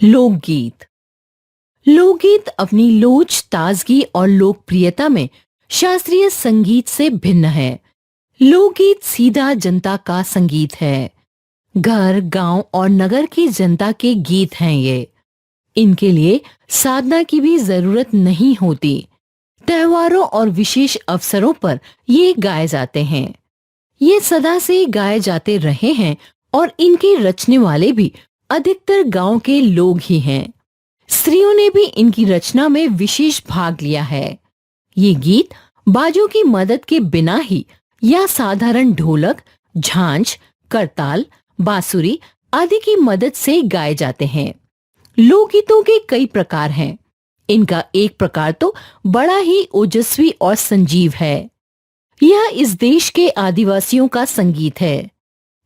लोकगीत। लोकगीत अपनी लोच, ताजगी और लोकप्रियता में शास्त्रीय संगीत से भिन्न है। लोकगीत सीधा जनता का संगीत है। घर, गांव और नगर की जनता के गीत हैं ये। इनके लिए साधना की भी जरूरत नहीं होती। त्योहारों और विशेष अवसरों पर ये गाए जाते हैं। ये सदा से गाए जाते रहे हैं और इनके रचने वाले भी अधिकतर गांव के लोग ही हैं। स्त्रियों ने भी इनकी रचना में विशेष भाग लिया है। ये गीत बाजों की मदद के बिना ही या साधारण ढोलक, झांझ, करताल, बांसुरी आदि की मदद से गाए जाते हैं। लोकगीतों के कई प्रकार हैं। इनका एक प्रकार तो बड़ा ही ओजस्वी और संजीव है। यह इस देश के आदिवासियों का संगीत है।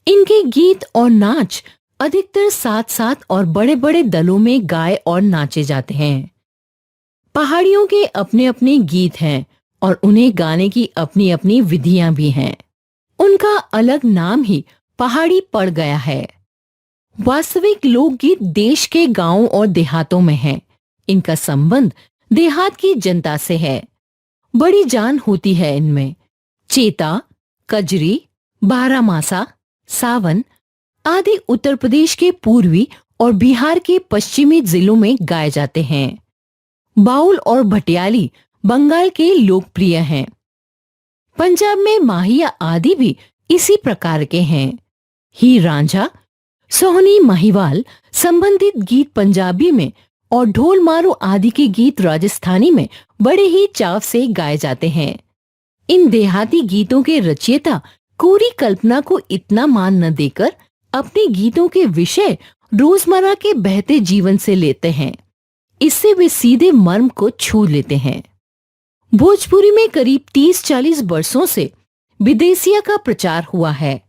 इनके गीत और नाच अधिकतर साथ साथ और बड़े बड़े दलों में गाए और नाचे जाते हैं। पहाड़ियों के अपने अपने गीत हैं और उन्हें गाने की अपनी अपनी विधियां भी हैं। उनका अलग नाम ही पहाड़ी पड़ गया है। वास्तविक लोकगीत देश के गांवों और देहातों में है। इनका संबंध देहात की जनता से है। बड़ी जान होती है इनमें। चेता, कजरी, बारहमासा, सावन आदि उत्तर प्रदेश के पूर्वी और बिहार के पश्चिमी जिलों में गाए जाते हैं। बाउल और भटियाली बंगाल के लोकप्रिय हैं। पंजाब में माहिया आदि भी इसी प्रकार के हैं। ही रांझा, सोहनी महिवाल संबंधित गीत पंजाबी में और ढोल मारू आदि के गीत राजस्थानी में बड़े ही चाव से गाए जाते हैं। इन देहाती गीतों के रचयिता कोरी कल्पना को इतना मान न देकर अपने गीतों के विषय रोजमर्रा के बहते जीवन से लेते हैं। इससे वे सीधे मर्म को छू लेते हैं। भोजपुरी में करीब 30-40 वर्षों से विदेशिया का प्रचार हुआ है।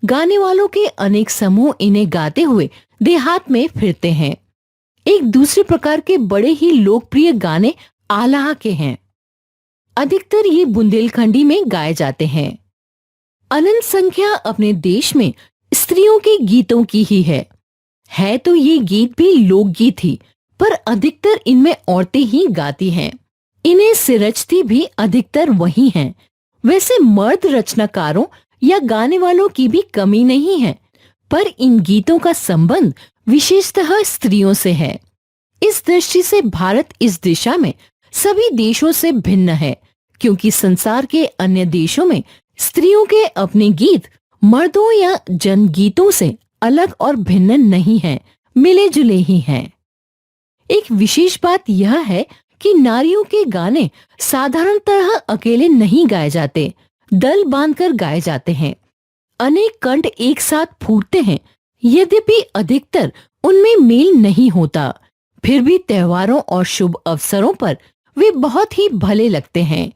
गाने वालों के अनेक समूह इन्हें गाते हुए देहात में फिरते हैं। एक दूसरे प्रकार के बड़े ही लोकप्रिय गाने आल्हा के हैं। अधिकतर ये बुंदेलखंडी में गाए जाते हैं। अनंत संख्या अपने देश में स्त्रियों के गीतों की ही है तो ये गीत भी लोकगीत ही, पर अधिकतर इनमें औरतें ही गाती हैं। इन्हें सिरजती भी अधिकतर वही हैं। वैसे मर्द रचनाकारों या गाने वालों की भी कमी नहीं है, पर इन गीतों का संबंध विशेषतः स्त्रियों से है। इस दृष्टि से भारत इस दिशा में सभी देशों से भिन्न है, क्योंकि संसार के अन्य देशों में स्त्रियों के अपने गीत मर्दों या जनगीतों से अलग और भिन्न नहीं हैं, मिले जुले ही हैं। एक विशेष बात यह है कि नारियों के गाने साधारणतः अकेले नहीं गाए जाते, दल बांधकर गाए जाते हैं। अनेक कंठ एक साथ फूटते हैं, यद्यपि अधिकतर उनमें मेल नहीं होता, फिर भी त्योहारों और शुभ अवसरों पर वे बहुत ही भले लगते हैं।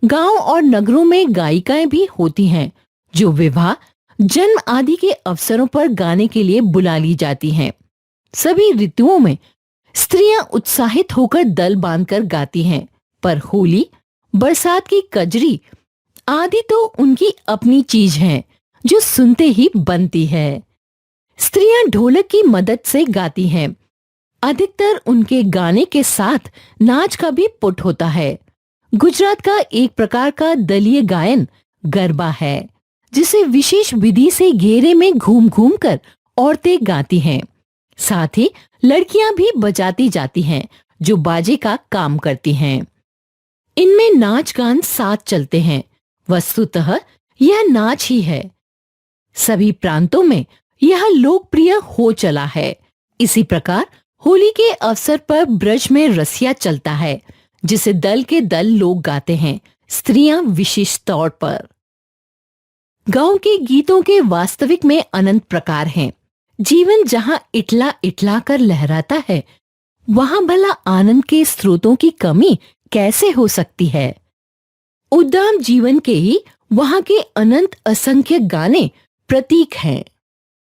गांव और नगरों में गायिकाएं भी होती हैं, जो विवाह, जन्म आदि के अवसरों पर गाने के लिए बुला ली जाती हैं। सभी ऋतुओं में स्त्रियां उत्साहित होकर दल बांधकर गाती हैं, पर होली, बरसात की कजरी आदि तो उनकी अपनी चीज है, जो सुनते ही बनती है। स्त्रियां ढोलक की मदद से गाती हैं। अधिकतर उनके गाने के साथ नाच का भी पुट होता है। गुजरात का एक प्रकार का दलीय गायन गरबा है, जिसे विशेष विधि से घेरे में घूम घूम कर औरतें गाती हैं। साथ ही लड़कियां भी बजाती जाती हैं, जो बाजे का काम करती हैं। इनमें नाच गान साथ चलते हैं। वस्तुतः यह नाच ही है। सभी प्रांतों में यह लोकप्रिय हो चला है। इसी प्रकार होली के अवसर पर ब्रज में रसिया चलता है, जिसे दल के दल लोग गाते हैं, स्त्रियां विशेष तौर पर। गांव के गीतों के वास्तविक में अनंत प्रकार हैं। जीवन जहां इठला इठला कर लहराता है, वहां भला आनंद के स्रोतों की कमी कैसे हो सकती है। उद्दाम जीवन के ही वहां के अनंत असंख्य गाने प्रतीक हैं।